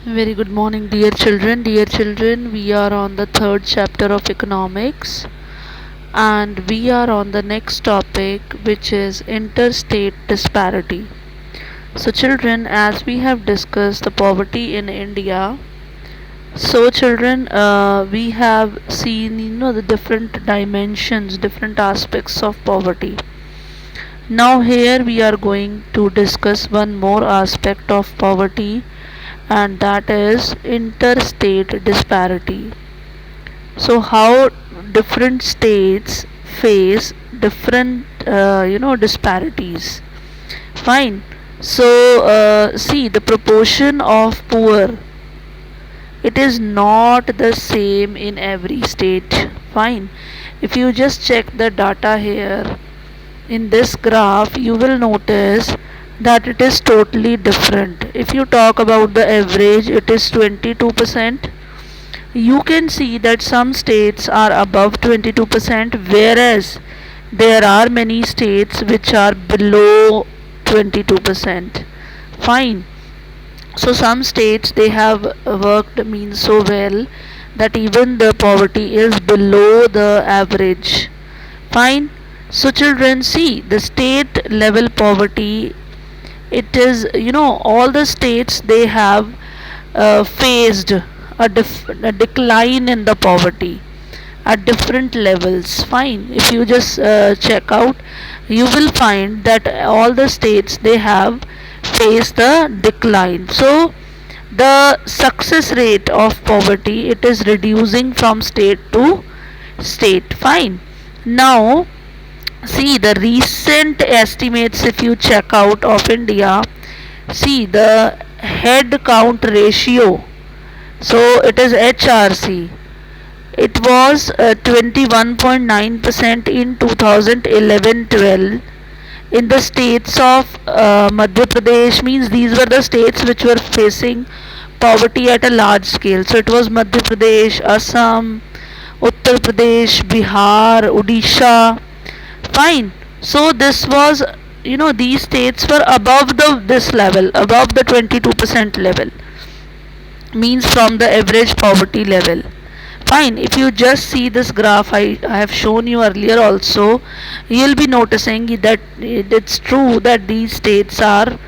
Very good morning, dear children. Dear children, we are on the third chapter of economics and we are on the next topic, which is interstate disparity. So, children, as we have discussed the poverty in India, so children, we have seen the different dimensions, different aspects of poverty. Now, here we are going to discuss one more aspect of poverty, and that is interstate disparity. So how different states face different disparities. Fine. So see, the proportion of poor, it is not the same in every state. Fine. If you just check the data here in this graph, you will notice that it is totally different. If you talk about the average, it is 22%. You can see that some states are above 22%, whereas there are many states which are below 22%. Fine. So some states, they have worked means so well that even the poverty is below the average. Fine. So children, see, the state level poverty, it is, all the states, they have faced a decline in the poverty at different levels. Fine. If you just check out, you will find that all the states, they have faced the decline. So the success rate of poverty, it is reducing from state to state. Fine. Now see, the recent estimates, if you check out, of India, see the head count ratio, so it is HRC, it was 21.9% in 2011-12 in the states of Madhya Pradesh. Means these were the states which were facing poverty at a large scale. So it was Madhya Pradesh, Assam, Uttar Pradesh, Bihar, Odisha. Fine. So this was, these states were above this level, above the 22% level, means from the average poverty level. Fine. If you just see this graph, I have shown you earlier also, you'll be noticing that it's true that these states are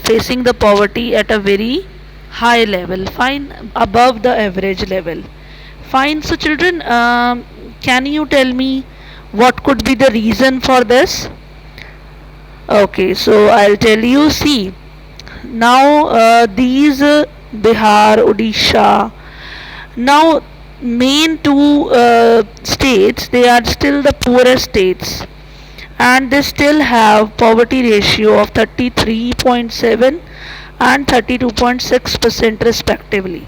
facing the poverty at a very high level. Fine. Above the average level. Fine. So children, can you tell me what could be the reason for this? Okay, so I'll tell you. See, now these Bihar, Odisha, now main two states, they are still the poorest states, and they still have poverty ratio of 33.7 and 32.6% respectively.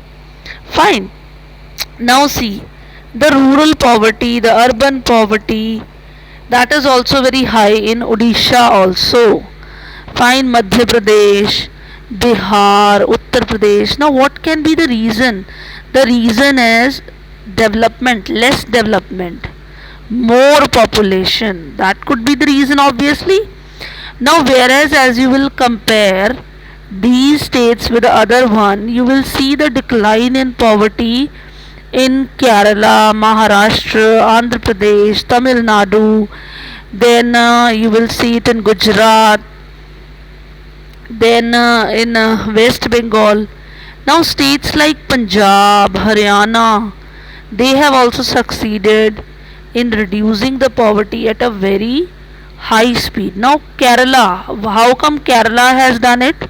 Fine. Now see, the rural poverty, the urban poverty, that is also very high in Odisha also. Fine. Madhya Pradesh, Bihar, Uttar Pradesh. Now what can be the reason? The reason is development, less development, more population. That could be the reason, obviously. Now whereas as you will compare these states with the other one, you will see the decline in poverty in Kerala, Maharashtra, Andhra Pradesh, Tamil Nadu. Then you will see it in Gujarat. Then in West Bengal. Now states like Punjab, Haryana, they have also succeeded in reducing the poverty at a very high speed. Now Kerala, how come Kerala has done it?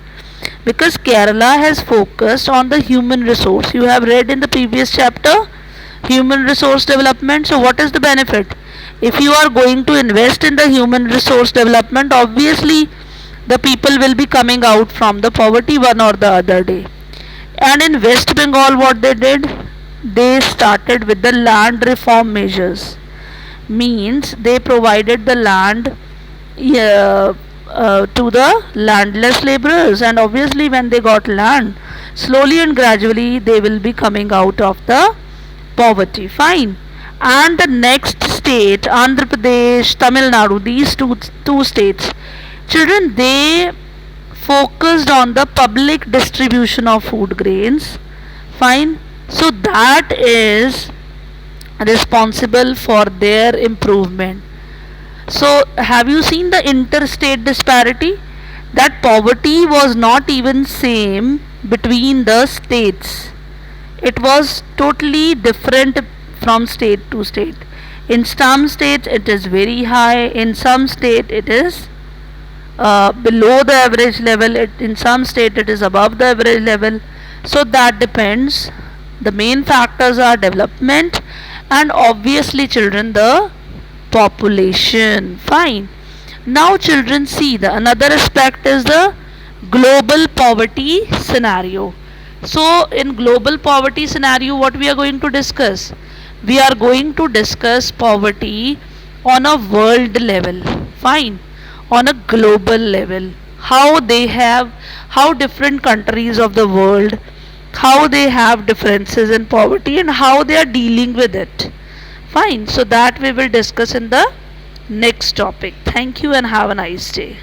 Because Kerala has focused on the human resource. You have read in the previous chapter, human resource development. So what is the benefit? If you are going to invest in the human resource development, obviously the people will be coming out from the poverty one or the other day. And in West Bengal, what they did, they started with the land reform measures. Means they provided the land to the landless laborers, and obviously when they got land, slowly and gradually they will be coming out of the poverty. Fine. And the next state, Andhra Pradesh, Tamil Nadu, these two states, children, they focused on the public distribution of food grains. Fine. So that is responsible for their improvement. So have you seen the interstate disparity? That poverty was not even same between the states. It was totally different from state to state. In some states it is very high, in some state it is below the average level, in some state it is above the average level. So that depends. The main factors are development and obviously children the population. Fine. Now children, see, the another aspect is the global poverty scenario. So in global poverty scenario, what we are going to discuss? We are going to discuss poverty on a world level. Fine. On a global level. How different countries of the world, how they have differences in poverty and how they are dealing with it. Fine. So that we will discuss in the next topic. Thank you and have a nice day.